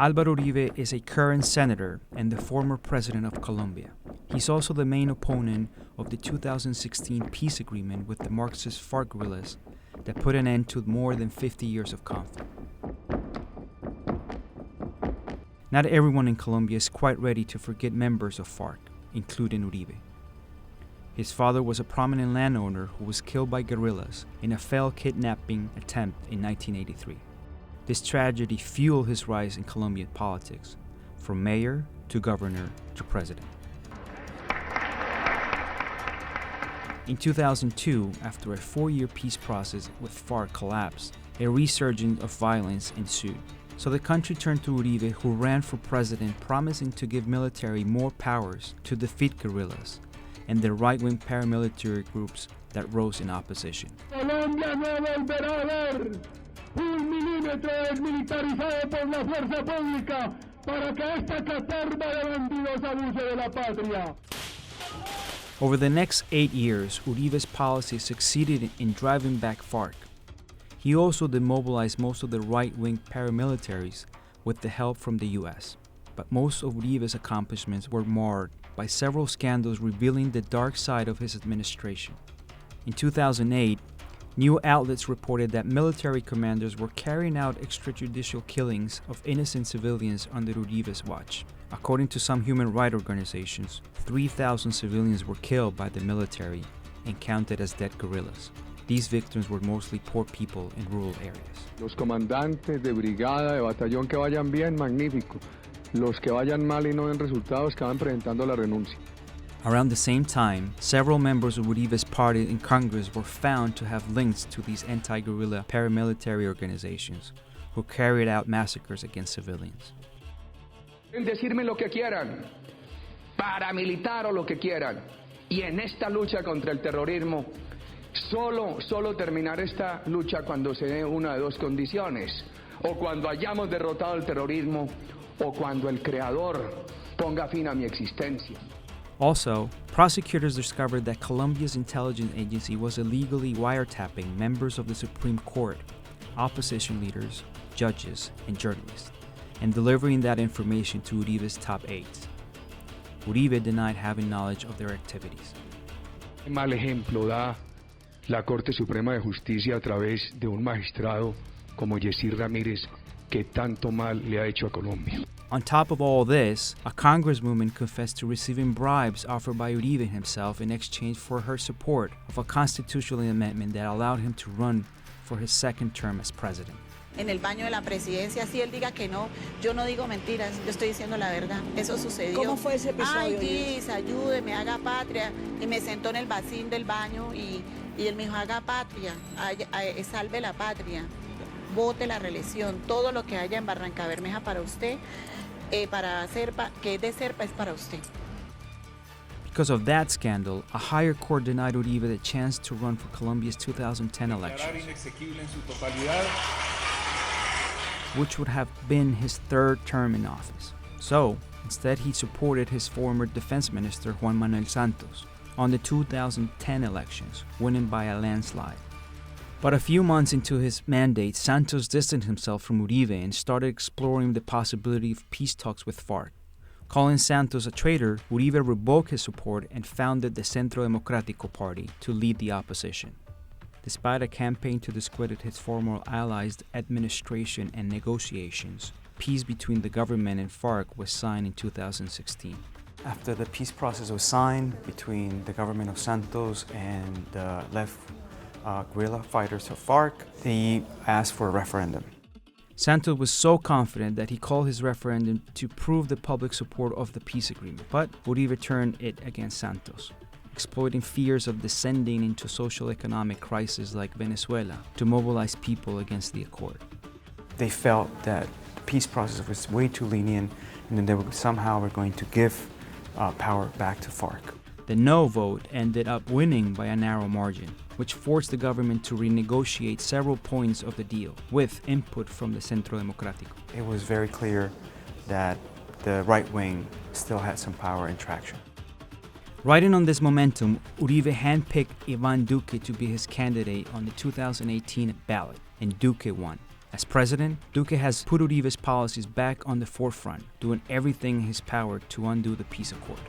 Álvaro Uribe is a current senator and the former president of Colombia. He's also the main opponent of the 2016 peace agreement with the marxist FARC guerrillas that put an end to more than 50 years of conflict. Not everyone in Colombia is quite ready to forget members of FARC, including Uribe. His father was a prominent landowner who was killed by guerrillas in a failed kidnapping attempt in 1983. This tragedy fueled his rise in Colombian politics, from mayor to governor to president. In 2002, after a 4-year peace process with FARC collapsed, a resurgence of violence ensued. So the country turned to Uribe, who ran for president, promising to give military more powers to defeat guerrillas and the right-wing paramilitary groups that rose in opposition. Colombia no volverá a ver un milímetro desmilitarizado por la fuerza pública para que esta caterva de bandidos abuse de la patria. Over the next 8 years, Uribe's policy succeeded in driving back FARC. He also demobilized most of the right-wing paramilitaries with the help from the US. But most of Uribe's accomplishments were marred by several scandals revealing the dark side of his administration. In 2008, new outlets reported that military commanders were carrying out extrajudicial killings of innocent civilians under Uribe's watch. According to some human rights organizations, 3,000 civilians were killed by the military and counted as dead guerrillas. These victims were mostly poor people in rural areas. Los comandantes de brigada, de batallón que vayan bien, magnífico. Los que vayan mal y no den resultados, que van presentando la renuncia. Around the same time, several members of Uribe's party in Congress were found to have links to these anti-guerrilla paramilitary organizations who carried out massacres against civilians. Pueden decirme lo que quieran, paramilitar o lo que quieran, y en esta lucha contra el terrorismo, solo terminar esta lucha cuando se dé una de dos condiciones, o cuando hayamos derrotado el terrorismo, o cuando el Creador ponga fin a mi existencia. Also, prosecutors discovered that Colombia's intelligence agency was illegally wiretapping members of the Supreme Court, opposition leaders, judges, and journalists, and delivering that information to Uribe's top aides. Uribe denied having knowledge of their activities. Mal ejemplo da la Corte Suprema de Justicia a través de un magistrado como Yesir Ramírez, que tanto mal le ha hecho a Colombia. On top of all this, a congresswoman confessed to receiving bribes offered by Uribe himself in exchange for her support of a constitutional amendment that allowed him to run for his second term as president. En el baño de la presidencia, si él diga que no, yo no digo mentiras, yo estoy diciendo la verdad. Eso sucedió. ¿Cómo fue ese episodio? Ay, Gis, ayúdeme, haga patria. Y me sentó en el vacín del baño y él me dijo, haga patria, salve la patria, vote la reelección, todo lo que haya en Barranca Bermeja para usted, para Serpa, que es de Serpa es para usted. Because of that scandal, a higher court denied Uribe the chance to run for Colombia's 2010 elections, which would have been his third term in office. So, instead he supported his former defense minister Juan Manuel Santos on the 2010 elections, winning by a landslide. But a few months into his mandate, Santos distanced himself from Uribe and started exploring the possibility of peace talks with FARC. Calling Santos a traitor, Uribe revoked his support and founded the Centro Democrático Party to lead the opposition. Despite a campaign to discredit his former allies' administration and negotiations, peace between the government and FARC was signed in 2016. After the peace process was signed between the government of Santos and the left guerrilla fighters of FARC, he asked for a referendum. Santos was so confident that he called his referendum to prove the public support of the peace agreement, but Uribe turned it against Santos, exploiting fears of descending into social-economic crisis like Venezuela to mobilize people against the accord. They felt that the peace process was way too lenient and that they were somehow going to give power back to FARC. The no vote ended up winning by a narrow margin, which forced the government to renegotiate several points of the deal, with input from the Centro Democrático. It was very clear that the right wing still had some power and traction. Riding on this momentum, Uribe handpicked Iván Duque to be his candidate on the 2018 ballot, and Duque won. As president, Duque has put Uribe's policies back on the forefront, doing everything in his power to undo the peace accord.